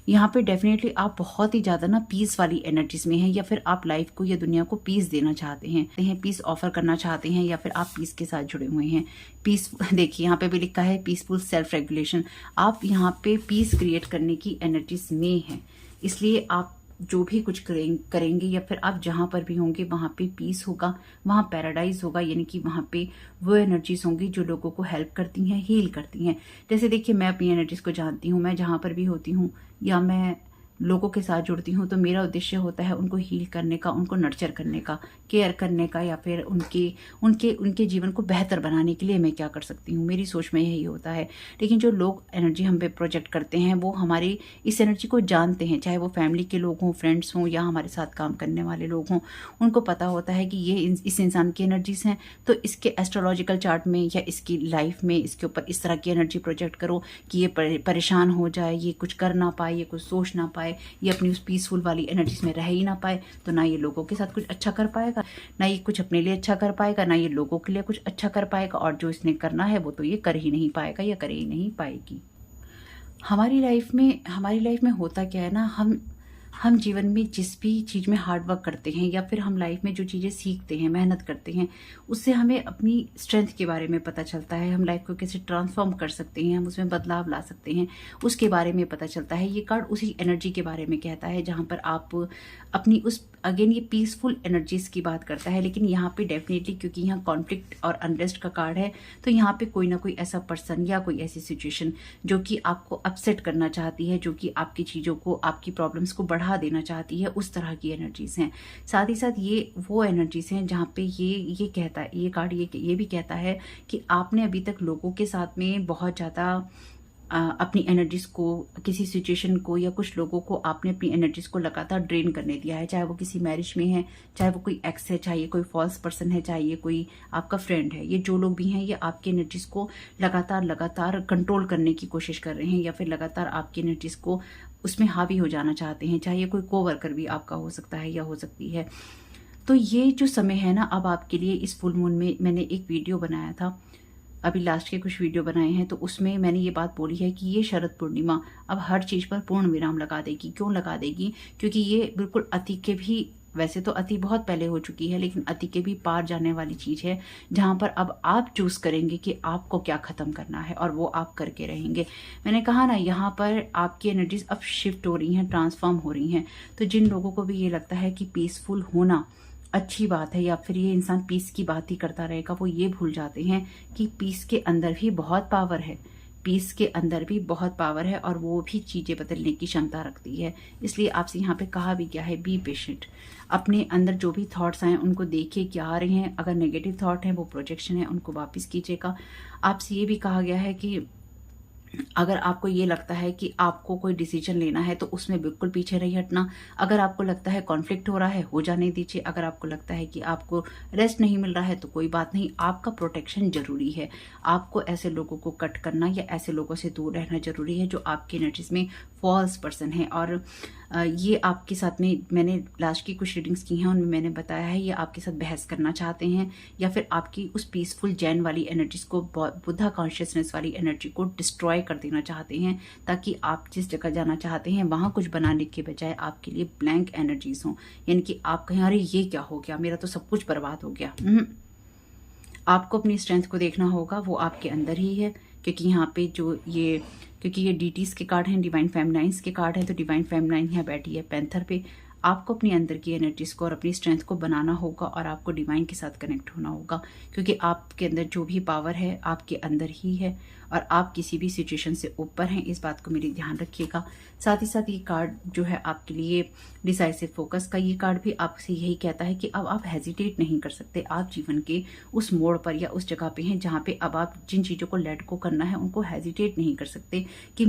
यहाँ पे डेफिनेटली आप बहुत ही ज़्यादा ना पीस वाली एनर्जीज में हैं, या फिर आप लाइफ को या दुनिया को पीस देना चाहते हैं, पीस ऑफर करना चाहते हैं, या फिर आप पीस के साथ जुड़े हुए हैं। पीस, देखिए यहाँ पे भी लिखा है पीसफुल सेल्फ रेगुलेशन, आप यहाँ पे पीस क्रिएट करने की एनर्जीज में हैं। इसलिए आप जो भी कुछ करेंगे या फिर आप जहाँ पर भी होंगे वहाँ पे पीस होगा, वहाँ पैराडाइज होगा, यानी कि वहाँ पे वो एनर्जीज होंगी जो लोगों को हेल्प करती हैं, हील करती हैं। जैसे देखिए, मैं अपनी एनर्जीज को जानती हूँ, मैं जहाँ पर भी होती हूँ या मैं लोगों के साथ जुड़ती हूँ, तो मेरा उद्देश्य होता है उनको हील करने का, उनको नर्चर करने का, केयर करने का, या फिर उनके जीवन को बेहतर बनाने के लिए मैं क्या कर सकती हूँ, मेरी सोच में यही होता है। लेकिन जो लोग एनर्जी हम पे प्रोजेक्ट करते हैं वो हमारी इस एनर्जी को जानते हैं, चाहे वो फैमिली के लोग हों, फ्रेंड्स हों, या हमारे साथ काम करने वाले लोग हों। उनको पता होता है कि ये इस इंसान की एनर्जीज हैं, तो इसके एस्ट्रोलॉजिकल चार्ट में या इसकी लाइफ में इसके ऊपर इस तरह की एनर्जी प्रोजेक्ट करो कि ये परेशान हो जाए, ये कुछ कर ना पाए, ये कुछ सोच ना पाए, ये अपनी उस पीसफुल वाली एनर्जीज में रह ही ना पाए, तो ना ये लोगों के साथ कुछ अच्छा कर पाएगा, ना ये कुछ अपने लिए अच्छा कर पाएगा, ना ये लोगों के लिए कुछ अच्छा कर पाएगा, और जो इसने करना है वो तो ये कर ही नहीं पाएगा या कर ही नहीं पाएगी। हमारी लाइफ में होता क्या है ना, हम जीवन में जिस भी चीज़ में हार्ड वर्क करते हैं या फिर हम लाइफ में जो चीज़ें सीखते हैं, मेहनत करते हैं, उससे हमें अपनी स्ट्रेंथ के बारे में पता चलता है। हम लाइफ को कैसे ट्रांसफॉर्म कर सकते हैं, हम उसमें बदलाव ला सकते हैं, उसके बारे में पता चलता है। ये कार्ड उसी एनर्जी के बारे में कहता है जहाँ पर आप अपनी उस अगेन ये पीसफुल एनर्जीज की बात करता है। लेकिन यहाँ पे डेफिनेटली क्योंकि यहाँ कॉन्फ्लिक्ट और अनरेस्ट का कार्ड है, तो यहाँ पे कोई ना कोई ऐसा पर्सन या कोई ऐसी सिचुएशन जो कि आपको अपसेट करना चाहती है, जो कि आपकी चीज़ों को, आपकी प्रॉब्लम्स को बढ़ा देना चाहती है, उस तरह की एनर्जीज हैं। साथ ही साथ ये वो एनर्जीज हैं जहाँ पे ये कहता है, ये कार्ड ये भी कहता है कि आपने अभी तक लोगों के साथ में बहुत ज़्यादा अपनी एनर्जीज को, किसी सिचुएशन को या कुछ लोगों को आपने अपनी एनर्जीज को लगातार ड्रेन करने दिया है। चाहे वो किसी मैरिज में है, चाहे वो कोई एक्स है, चाहे ये कोई फॉल्स पर्सन है, चाहे ये कोई आपका फ्रेंड है, ये जो लोग भी हैं ये आपकी एनर्जीज को लगातार कंट्रोल करने की कोशिश कर रहे हैं या फिर लगातार आपकी एनर्जीज को उसमें हावी हो जाना चाहते हैं। चाहे ये कोई कोवर्कर भी आपका हो सकता है या हो सकती है। तो ये जो समय है ना, अब आपके लिए इस फुल मून में मैंने एक वीडियो बनाया था, अभी लास्ट के कुछ वीडियो बनाए हैं, तो उसमें मैंने ये बात बोली है कि ये शरद पूर्णिमा अब हर चीज़ पर पूर्ण विराम लगा देगी। क्यों लगा देगी? क्योंकि ये बिल्कुल अति के भी, वैसे तो अति बहुत पहले हो चुकी है, लेकिन अति के भी पार जाने वाली चीज़ है, जहाँ पर अब आप चूज करेंगे कि आपको क्या खत्म करना है और वो आप करके रहेंगे। मैंने कहा ना, यहाँ पर आपकी एनर्जीज अब शिफ्ट हो रही हैं, ट्रांसफॉर्म हो रही हैं। तो जिन लोगों को भी ये लगता है कि पीसफुल होना अच्छी बात है या फिर ये इंसान पीस की बात ही करता रहेगा, वो ये भूल जाते हैं कि पीस के अंदर भी बहुत पावर है। पीस के अंदर भी बहुत पावर है और वो भी चीज़ें बदलने की क्षमता रखती है। इसलिए आपसे यहाँ पे कहा भी गया है, बी पेशेंट। अपने अंदर जो भी थॉट्स आए उनको देखिए क्या आ रहे हैं। अगर नेगेटिव थॉट है, वो प्रोजेक्शन है, उनको वापस कीजिएगा। आपसे ये भी कहा गया है कि अगर आपको ये लगता है कि आपको कोई डिसीजन लेना है तो उसमें बिल्कुल पीछे नहीं हटना। अगर आपको लगता है कॉन्फ्लिक्ट हो रहा है, हो जाने दीजिए। अगर आपको लगता है कि आपको रेस्ट नहीं मिल रहा है तो कोई बात नहीं, आपका प्रोटेक्शन जरूरी है। आपको ऐसे लोगों को कट करना या ऐसे लोगों से दूर रहना जरूरी है जो आपकी एनर्जीज में फॉल्स पर्सन है। और ये आपके साथ में, मैंने लास्ट की कुछ रीडिंग्स की हैं, उनमें मैंने बताया है ये आपके साथ बहस करना चाहते हैं या फिर आपकी उस पीसफुल जैन वाली एनर्जीज को, बुद्धा कॉन्शियसनेस वाली एनर्जी को डिस्ट्रॉय कर देना चाहते हैं, ताकि आप जिस जगह जाना चाहते हैं वहां कुछ बनाने के बजाय आपके लिए ब्लैंक एनर्जीज हों। यानी कि आप कहें अरे ये क्या हो गया, मेरा तो सब कुछ बर्बाद हो गया। आपको अपनी स्ट्रेंथ को देखना होगा, वो आपके अंदर ही है। क्योंकि यहाँ पे क्योंकि ये डीटीज के कार्ड हैं, डिवाइन फेमिनाइंस के कार्ड हैं, तो डिवाइन फेमिनाइन यहाँ बैठी है पैंथर पे। आपको अपनी अंदर की एनर्जीज को और अपनी स्ट्रेंथ को बनाना होगा और आपको डिवाइन के साथ कनेक्ट होना होगा, क्योंकि आपके अंदर जो भी पावर है आपके अंदर ही है और आप किसी भी सिचुएशन से ऊपर हैं। इस बात को मेरी ध्यान रखिएगा। साथ ही साथ ये कार्ड जो है आपके लिए डिसाइसिव फोकस का, ये कार्ड भी आपसे यही कहता है कि अब आप हेजिटेट नहीं कर सकते। आप जीवन के उस मोड़ पर या उस जगह पे हैं जहाँ पे अब आप जिन चीज़ों को लेट गो करना है उनको हेजिटेट नहीं कर सकते कि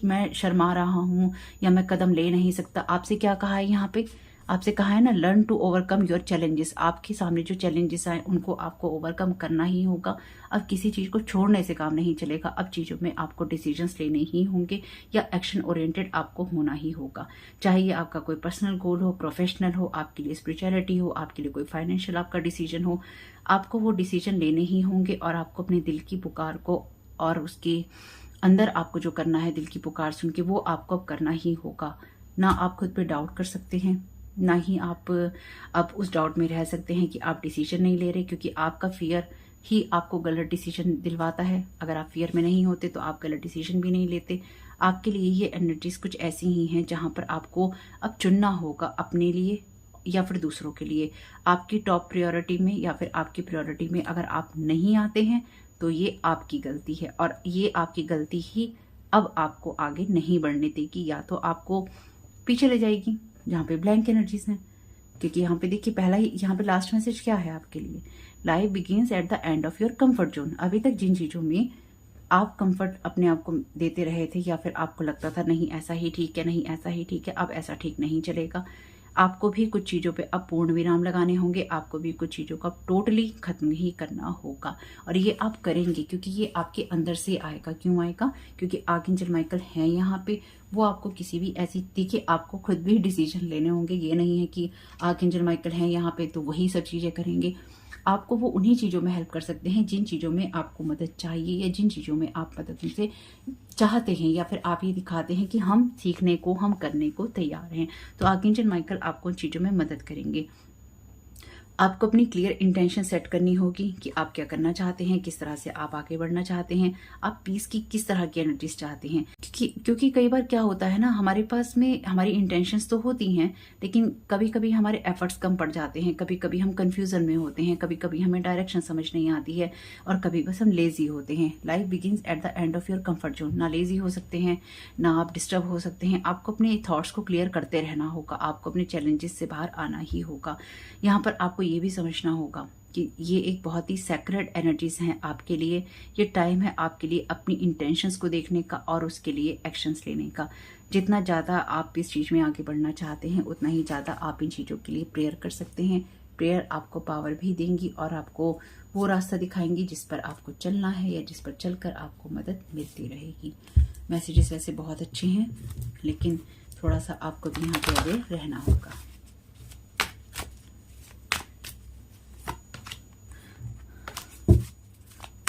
मैं शर्मा रहा हूं या मैं कदम ले नहीं सकता। आपसे क्या कहा है यहाँ पे? आपसे कहा है ना, learn to overcome your challenges. आपके सामने जो चैलेंजेस आए उनको आपको ओवरकम करना ही होगा। अब किसी चीज को छोड़ने से काम नहीं चलेगा। अब चीजों में आपको डिसीजंस लेने ही होंगे या एक्शन ओरिएंटेड आपको होना ही होगा। चाहे ये आपका कोई पर्सनल गोल हो, प्रोफेशनल हो, आपके लिए स्पिरिचुअलिटी हो, आपके लिए कोई फाइनेंशियल आपका डिसीजन हो, आपको वो डिसीजन लेने ही होंगे और आपको अपने दिल की पुकार को और उसके अंदर आपको जो करना है, दिल की पुकार सुन के, वो आपको अब करना ही होगा। ना आप खुद पे डाउट कर सकते हैं, ना ही आप अब उस डाउट में रह सकते हैं कि आप डिसीजन नहीं ले रहे, क्योंकि आपका फियर ही आपको गलत डिसीजन दिलवाता है। अगर आप फियर में नहीं होते तो आप गलत डिसीजन भी नहीं लेते। आपके लिए ये एनर्जीज कुछ ऐसी ही हैं जहां पर आपको अब चुनना होगा अपने लिए या फिर दूसरों के लिए। आपकी टॉप प्रायोरिटी में या फिर आपकी प्रायोरिटी में अगर आप नहीं आते हैं तो ये आपकी गलती है और ये आपकी गलती ही अब आपको आगे नहीं बढ़ने देगी, या तो आपको पीछे ले जाएगी जहाँ पे ब्लैंक एनर्जीज हैं। क्योंकि यहाँ पे देखिए, पहला ही यहाँ पे लास्ट मैसेज क्या है आपके लिए? Life begins at the end of your comfort zone. अभी तक जिन चीजों में आप कंफर्ट अपने आप को देते रहे थे या फिर आपको लगता था नहीं ऐसा ही ठीक है, नहीं ऐसा ही ठीक है, अब ऐसा ठीक नहीं चलेगा। आपको भी कुछ चीज़ों पे अब पूर्ण विराम लगाने होंगे। आपको भी कुछ चीज़ों को अब टोटली खत्म ही करना होगा और ये आप करेंगे क्योंकि ये आपके अंदर से आएगा। क्यों आएगा? क्योंकि आर्कएंजल माइकल है यहाँ पे। वो आपको किसी भी ऐसी, देखिए आपको खुद भी डिसीजन लेने होंगे। ये नहीं है कि आर्कएंजल माइकल है यहाँ पे तो वही सब चीज़ें करेंगे। आपको वो उन्हीं चीज़ों में हेल्प कर सकते हैं जिन चीज़ों में आपको मदद चाहिए या जिन चीज़ों में आप मदद उनसे चाहते हैं, या फिर आप ये दिखाते हैं कि हम सीखने को, हम करने को तैयार हैं। तो आर्कएंजल माइकल आपको उन चीज़ों में मदद करेंगे। आपको अपनी क्लियर इंटेंशन सेट करनी होगी कि आप क्या करना चाहते हैं, किस तरह से आप आगे बढ़ना चाहते हैं, आप पीस की किस तरह की एनर्जीज चाहते हैं। क्योंकि कई बार क्या होता है ना, हमारे पास में हमारी इंटेंशंस तो होती हैं, लेकिन कभी कभी हमारे एफर्ट्स कम पड़ जाते हैं, कभी कभी हम कंफ्यूजन में होते हैं, कभी कभी हमें डायरेक्शन समझ नहीं आती है, और कभी बस हम लेजी होते हैं। Life begins at the end of your comfort zone. ना लेजी हो सकते हैं, ना आप डिस्टर्ब हो सकते हैं। आपको अपने थॉट्स को क्लियर करते रहना होगा, आपको अपने चैलेंजेस से बाहर आना ही होगा। यहाँ पर आपको ये भी समझना होगा कि ये एक बहुत ही सैक्रेड एनर्जीज हैं आपके लिए। ये टाइम है आपके लिए अपनी इंटेंशंस को देखने का और उसके लिए एक्शंस लेने का। जितना ज़्यादा आप इस चीज़ में आगे बढ़ना चाहते हैं, उतना ही ज़्यादा आप इन चीज़ों के लिए प्रेयर कर सकते हैं। प्रेयर आपको पावर भी देंगी और आपको वो रास्ता दिखाएंगी जिस पर आपको चलना है या जिस पर चलकर आपको मदद मिलती रहेगी। मैसेजेस वैसे बहुत अच्छे हैं, लेकिन थोड़ा सा आपको भी यहाँ पे आगे रहना होगा।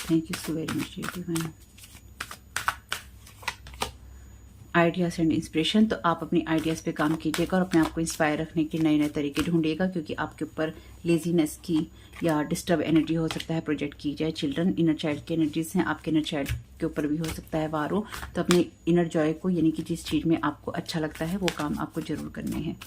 Thank you so very much divine. Ideas and inspiration, तो आप अपनी आइडियाज़ पे काम कीजिएगा और अपने आप को इंस्पायर रखने के नए नए तरीके ढूंढिएगा, क्योंकि आपके ऊपर लेजीनेस की या डिस्टर्ब एनर्जी हो सकता है प्रोजेक्ट की जाए। चिल्ड्रन इनर चाइल्ड की एनर्जीज हैं, आपके इनर चाइल्ड के ऊपर भी हो सकता है वार हो। तो अपने इनर जॉय को, यानी कि जिस चीज़ में आपको अच्छा लगता है वो काम आपको जरूर करने हैं।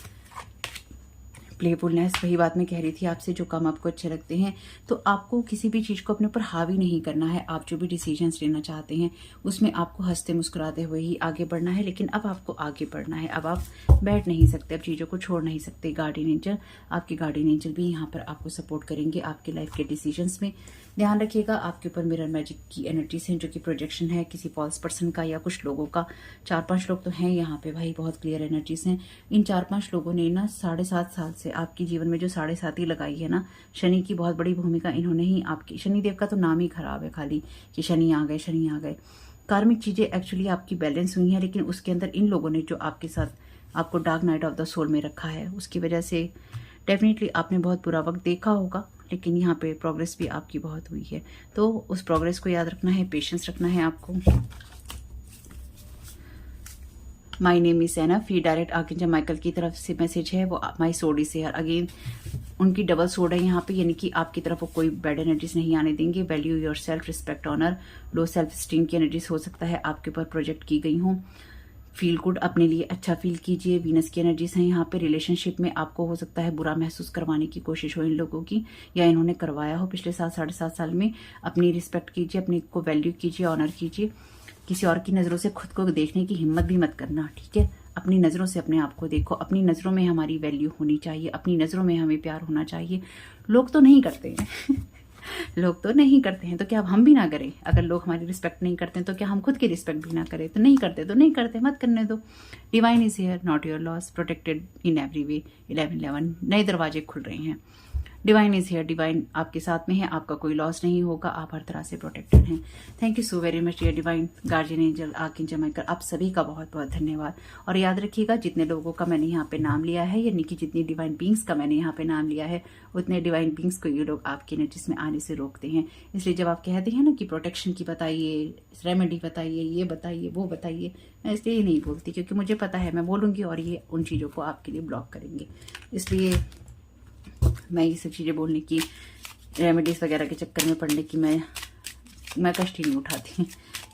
प्लेफुलनेस, वही बात मैं कह रही थी आपसे, जो काम आपको अच्छे लगते हैं। तो आपको किसी भी चीज़ को अपने ऊपर हावी नहीं करना है। आप जो भी डिसीजंस लेना चाहते हैं उसमें आपको हंसते मुस्कुराते हुए ही आगे बढ़ना है, लेकिन अब आपको आगे बढ़ना है। अब आप बैठ नहीं सकते, अब चीज़ों को छोड़ नहीं सकते। गार्डियन एंजल, आपके गार्डियन एंजल भी यहाँ पर आपको सपोर्ट करेंगे आपके लाइफ के डिसीजंस में। ध्यान रखिएगा, आपके ऊपर मिरर मैजिक की एनर्जीज हैं, जो कि प्रोजेक्शन है किसी फॉल्स पर्सन का या कुछ लोगों का। 4-5 लोग तो हैं यहाँ पे भाई, बहुत क्लियर एनर्जीज हैं। इन 4-5 लोगों ने ना 7.5 साल से आपके जीवन में जो 7.5 लगाई है ना, शनि की बहुत बड़ी भूमिका इन्होंने ही आपकी। शनिदेव का तो नाम ही खराब है खाली, कि शनि आ गए, शनि आ गए। कार्मिक चीजें एक्चुअली आपकी बैलेंस हुई हैं, लेकिन उसके अंदर इन लोगों ने जो आपके साथ आपको dark night of the soul में रखा है, उसकी वजह से डेफिनेटली आपने बहुत बुरा वक्त देखा होगा, लेकिन यहाँ पे प्रोग्रेस भी आपकी बहुत हुई है। तो उस प्रोग्रेस को याद रखना है, पेशेंस रखना है आपको। माई नेम इज एनफ, ये डायरेक्ट आर्कएंजल माइकल की तरफ से मैसेज है। वो माई सोड इज हियर अगेन, उनकी डबल सोड है यहाँ पे, यानी कि आपकी तरफ वो कोई बैड एनर्जीज नहीं आने देंगे। Value your self, respect, honour. Low self esteem की एनर्जीज हो सकता है आपके ऊपर प्रोजेक्ट की गई हूँ। फील गुड, अपने लिए अच्छा फील कीजिए। वीनस की एनर्जीज हैं यहाँ पे। रिलेशनशिप में आपको हो सकता है बुरा महसूस करवाने की कोशिश हो इन लोगों की, या इन्होंने करवाया हो पिछले 7-7.5 साल में। अपनी रिस्पेक्ट कीजिए, अपने को वैल्यू कीजिए, ऑनर कीजिए। किसी और की नज़रों से खुद को देखने की हिम्मत भी मत करना, ठीक है। अपनी नज़रों से अपने आप को देखो। अपनी नज़रों में हमारी वैल्यू होनी चाहिए, अपनी नज़रों में हमें प्यार होना चाहिए। लोग तो नहीं करते हैं लोग तो नहीं करते हैं, तो क्या अब हम भी ना करें? अगर लोग हमारी रिस्पेक्ट नहीं करते हैं तो क्या हम खुद की रिस्पेक्ट भी ना करें? तो नहीं करते तो नहीं करते, मत करने दो। Divine is here, not your loss, protected in every वे। 11 नए दरवाजे खुल रहे हैं। डिवाइन इज हियर, डिवाइन आपके साथ में है, आपका कोई लॉस नहीं होगा, आप हर तरह से प्रोटेक्टेड हैं। Thank you so very much dear divine guardian angel archangel Michael, आप सभी का बहुत बहुत धन्यवाद। और याद रखिएगा, जितने लोगों का मैंने यहाँ पे नाम लिया है, यानी कि जितनी डिवाइन बींग्स का मैंने यहाँ पे नाम लिया है, उतने डिवाइन बींग्स को ये लोग आपकी एनर्जीज में आने से रोकते हैं। इसलिए जब आप कहते हैं ना कि प्रोटेक्शन की बताइए, रेमेडी बताइए, ये बताइए, वो बताइए, मैं इसलिए नहीं बोलती, क्योंकि मुझे पता है मैं बोलूँगी और ये उन चीज़ों को आपके लिए ब्लॉक करेंगे। इसलिए मैं ये सब चीज़ें बोलने की, रेमेडीज़ वगैरह के चक्कर में पड़ने की मैं कष्ट ही नहीं उठाती।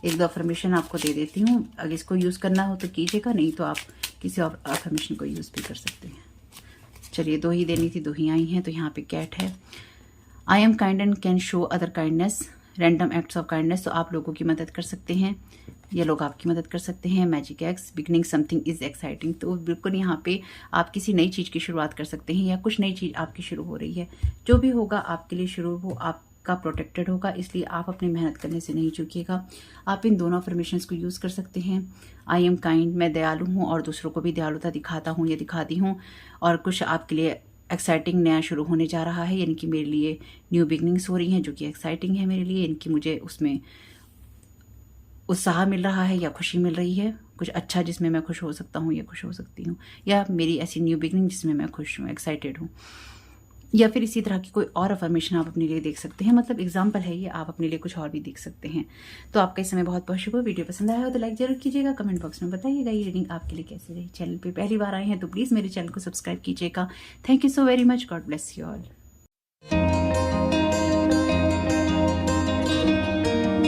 एक दो अफर्मेशन आपको दे देती हूँ, अगर इसको यूज़ करना हो तो कीजिएगा, नहीं तो आप किसी और अफर्मेशन को यूज़ भी कर सकते हैं। चलिए, 2 ही देनी थी, 2 ही आई हैं। तो यहाँ पे कैट है। I am kind and can show other kindness, random acts of kindness. तो आप लोगों की मदद कर सकते हैं, ये लोग आपकी मदद कर सकते हैं। Magic x, beginning something is exciting. तो बिल्कुल यहाँ पे आप किसी नई चीज़ की शुरुआत कर सकते हैं, या कुछ नई चीज़ आपकी शुरू हो रही है। जो भी होगा आपके लिए शुरू, वो आपका प्रोटेक्टेड होगा, इसलिए आप अपनी मेहनत करने से नहीं चूकिएगा। आप इन दोनों अफर्मेशंस को यूज़ कर सकते हैं। आई एम काइंड, मैं दयालु हूँ और दूसरों को भी दयालुता दिखाता हूँ या दिखाती हूँ। और कुछ आपके लिए एक्साइटिंग नया शुरू होने जा रहा है, यानी कि मेरे लिए न्यू बिगनिंग्स हो रही हैं, जो कि एक्साइटिंग है मेरे लिए, यानी कि मुझे उसमें उत्साह मिल रहा है या खुशी मिल रही है। कुछ अच्छा जिसमें मैं खुश हो सकता हूँ या खुश हो सकती हूँ, या मेरी ऐसी न्यू बिगनिंग जिसमें मैं खुश हूँ, एक्साइटेड हूँ। या फिर इसी तरह की कोई और अफर्मेशन आप अपने लिए देख सकते हैं। मतलब एग्जाम्पल है ये, आप अपने लिए कुछ और भी देख सकते हैं। तो आपका इस समय बहुत बहुत शुक्रिया। वीडियो पसंद आया हो तो लाइक जरूर कीजिएगा, कमेंट बॉक्स में बताइएगा ये रीडिंग आपके लिए कैसी रही। चैनल पे पहली बार आए हैं तो प्लीज़ मेरे चैनल को सब्सक्राइब कीजिएगा। Thank you so very much. God bless you all.